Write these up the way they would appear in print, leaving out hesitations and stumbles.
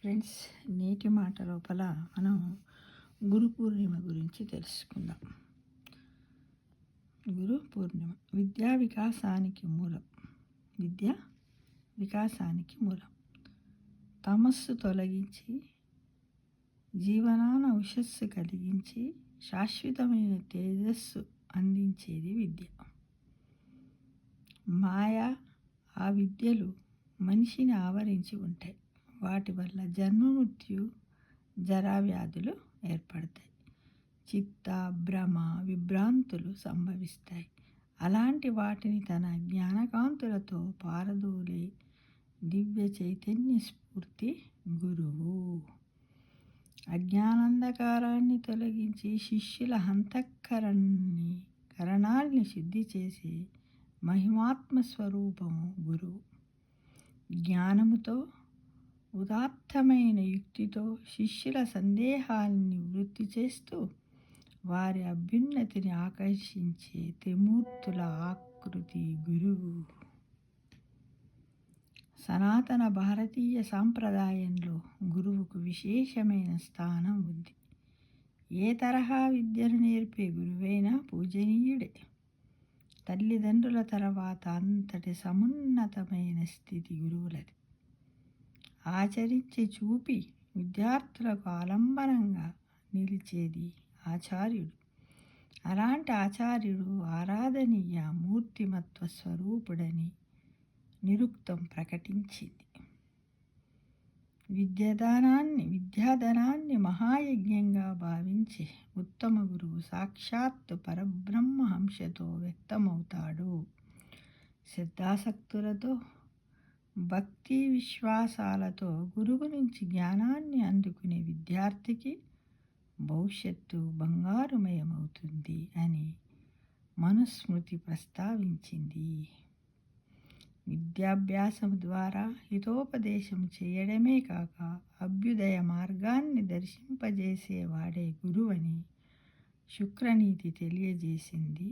Friends, నేటి మాట లోపల మనం గురు పూర్ణిమ గురించి తెలుసుకుందాం. గురు పూర్ణిమ విద్యా వికాసానికి మూలం. విద్య వికాసానికి మూలం. తమస్సు తొలగించి జీవనాన ఉషస్సు కలిగించి శాశ్వతమైన తేజస్సు అందించేది విద్య. మాయ ఆ విద్యలు మనిషిని ఆవరించి ఉంటాయి. వాటి వల్ల జన్మమృత్యు జరావ్యాధులు ఏర్పడతాయి. చిత్త భ్రమ విభ్రాంతులు సంభవిస్తాయి. అలాంటి వాటిని తన జ్ఞానకాంతులతో పారదోలే దివ్య చైతన్య స్ఫూర్తి గురువు. అజ్ఞానంధకారాన్ని తొలగించి శిష్యుల కరణాల్ని శుద్ధి చేసే మహిమాత్మ స్వరూపము గురువు. జ్ఞానముతో ఉదాత్తమైన యుక్తితో శిష్యుల సందేహాల్ని నివృత్తి చేస్తూ వారి అభ్యున్నతిని ఆకర్షించే త్రిమూర్తుల ఆకృతి గురువు. సనాతన భారతీయ సాంప్రదాయంలో గురువుకు విశేషమైన స్థానం ఉంది. ఏ తరహా విద్యను నేర్పే గురువైనా పూజనీయుడే. తల్లిదండ్రుల తర్వాత అంతటి సమున్నతమైన స్థితి గురువులది. ఆచరించి చూపి విద్యార్థులకు ఆలంబనంగా నిలిచేది ఆచార్యుడు. అలాంటి ఆచార్యుడు ఆరాధనీయ మూర్తిమత్వ స్వరూపుడని నిరుక్తం ప్రకటించింది. విద్యాధనాన్ని మహాయజ్ఞంగా భావించే ఉత్తమ గురువు సాక్షాత్తు పరబ్రహ్మ హంసతో వ్యక్తమవుతాడు. శ్రద్ధాసక్తులతో భక్తి విశ్వాసాలతో గురువు నుంచి జ్ఞానాన్ని అందుకునే విద్యార్థికి భవిష్యత్తు బంగారుమయమవుతుంది అని మనుస్మృతి ప్రస్తావించింది. విద్యాభ్యాసం ద్వారా హితోపదేశం చేయడమే కాక అభ్యుదయ మార్గాన్ని దర్శింపజేసేవాడే గురువని శుక్రనీతి తెలియజేసింది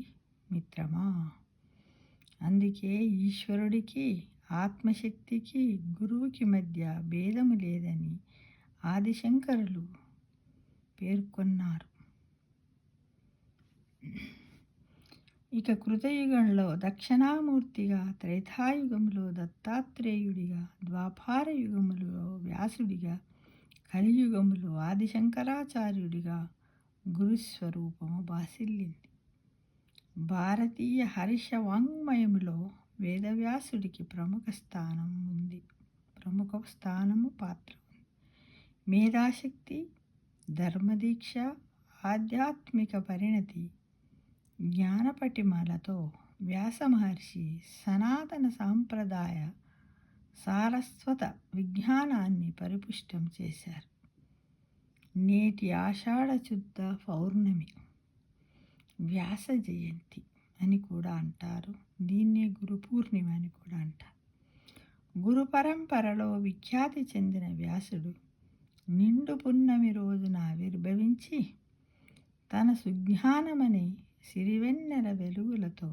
మిత్రమా. అందుకే ఈశ్వరుడికి ఆత్మశక్తికి గురువుకి మధ్య భేదము లేదని ఆదిశంకరులు పేర్కొన్నారు. ఇక కృతయుగంలో దక్షిణామూర్తిగా, త్రేతాయుగంలో దత్తాత్రేయుడిగా, ద్వాపార యుగములో వ్యాసుడిగా, కలియుగములో ఆదిశంకరాచార్యుడిగా గురుస్వరూపము బాసిల్లింది. భారతీయ హర్ష వాంగ్మయములో వేదవ్యాసుడికి ప్రముఖ స్థానము పాత్ర ఉంది. మేధాశక్తి, ధర్మదీక్ష, ఆధ్యాత్మిక పరిణతి, జ్ఞానపటిమలతో వ్యాస మహర్షి సనాతన సాంప్రదాయ సారస్వత విజ్ఞానాన్ని పరిపుష్టం చేశారు. నేటి ఆషాఢ శుద్ధ పౌర్ణమి వ్యాస జయంతి అని కూడా అంటారు. దీన్నే గురు పూర్ణిమ అని కూడా అంటారు. గురు పరంపరలో విఖ్యాతి చెందిన వ్యాసుడు నిండు పున్నమి రోజున ఆవిర్భవించి తన సుజ్ఞానమనే సిరివెన్నెల వెలుగులతో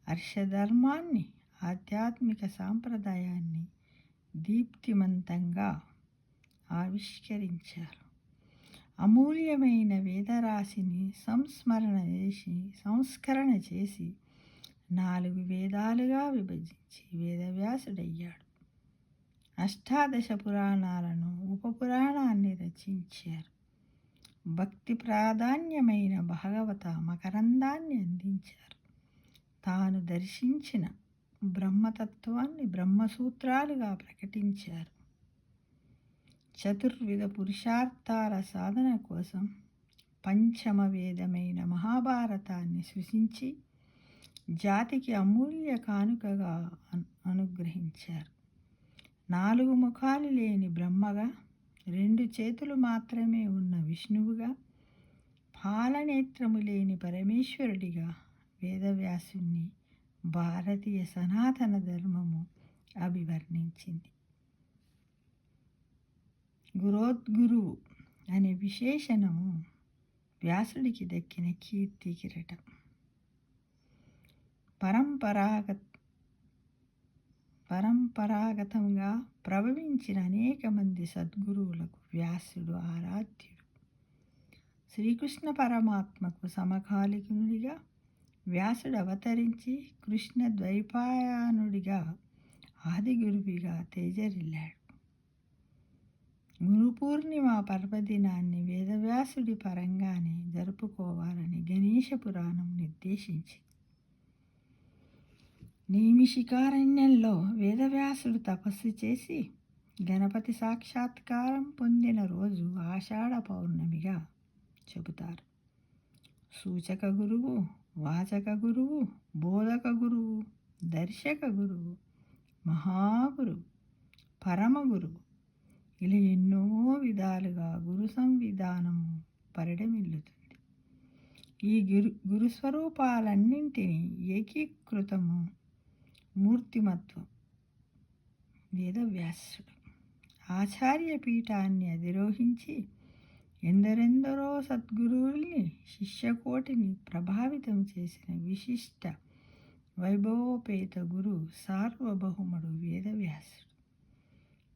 హర్షధర్మాన్ని, ఆధ్యాత్మిక సాంప్రదాయాన్ని దీప్తిమంతంగా ఆవిష్కరించారు. అమూల్యమైన వేదరాశిని సంస్కరణ చేసి 4 వేదాలుగా విభజించి వేదవ్యాసుడయ్యాడు. 18 పురాణాలను, ఉపపురాణాన్ని రచించారు. భక్తి ప్రాధాన్యమైన భాగవత మకరందాన్ని అందించారు. తాను దర్శించిన బ్రహ్మతత్వాన్ని బ్రహ్మసూత్రాలుగా ప్రకటించారు. చతుర్విధ పురుషార్థాల సాధన కోసం పంచమ వేదమైన మహాభారతాన్ని సృష్టించి జాతికి అమూల్య కానుకగా అనుగ్రహించారు. 4 ముఖాలు లేని బ్రహ్మగా, 2 చేతులు మాత్రమే ఉన్న విష్ణువుగా, పాలనేత్రము లేని పరమేశ్వరుడిగా వేదవ్యాసుని భారతీయ సనాతన ధర్మము అభివర్ణించింది. గురోద్గురువు అనే విశేషణము వ్యాసుడికి దక్కిన కీర్తి కిరీటం. పరంపరాగతంగా ప్రభవించిన అనేక మంది సద్గురువులకు వ్యాసుడు ఆరాధ్యుడు. శ్రీకృష్ణ పరమాత్మకు సమకాలికునుడిగా వ్యాసుడు అవతరించి కృష్ణ ద్వైపాయనుడిగా ఆది గురువిగా తేజరిల్లాడు. గురు పూర్ణిమ పర్వదినాన్ని వేదవ్యాసుడి పరంగానే జరుపుకోవాలని గణేశ పురాణం నిర్దేశించింది. నైమిషికారణ్యంలో వేదవ్యాసుడు తపస్సు చేసి గణపతి సాక్షాత్కారం పొందిన రోజు ఆషాఢ పౌర్ణమిగా చెబుతారు. సూచక గురువు, వాచక గురువు, బోధక గురువు, దర్శక గురువు, మహాగురువు, పరమ గురువు ఇలా ఎన్నో విధాలుగా గురు సంవిధానము పరిడమిల్లుతుంది. ఈ గురుస్వరూపాలన్నింటినీ ఏకీకృతము మూర్తిమత్వం వేదవ్యాసుడు. ఆచార్య పీఠాన్ని అధిరోహించి ఎందరెందరో సద్గురువుల్ని శిష్యకోటిని ప్రభావితం చేసిన విశిష్ట వైభవోపేత గురు సార్వభౌముడు వేదవ్యాసుడు.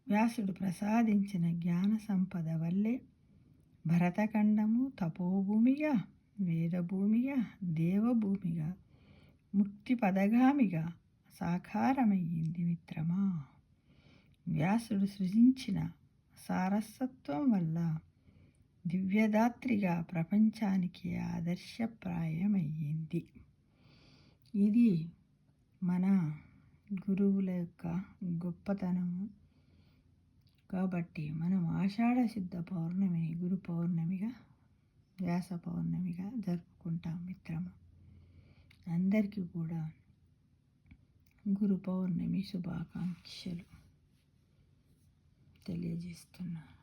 వ్యాసుడు ప్రసాదించిన జ్ఞాన సంపద వల్లే భరతఖండము తపోభూమిగా, వేదభూమిగా, దేవభూమిగా, ముక్తి పదగామిగా సాకారమయ్యింది మిత్రమా. వ్యాసుడు సృజించిన సారస్వత్వం వల్ల దివ్యదాత్రిగా ప్రపంచానికి ఆదర్శప్రాయమయ్యింది. ఇది మన గురువుల యొక్క గొప్పతనము. కాబట్టి మనం ఆషాఢ శుద్ధ పౌర్ణమిని గురు పౌర్ణమిగా, వ్యాస పౌర్ణమిగా జరుపుకుంటాం మిత్రమా. అందరికీ కూడా గురు పౌర్ణమి శుభాకాంక్షలు తెలియజేస్తున్నాను.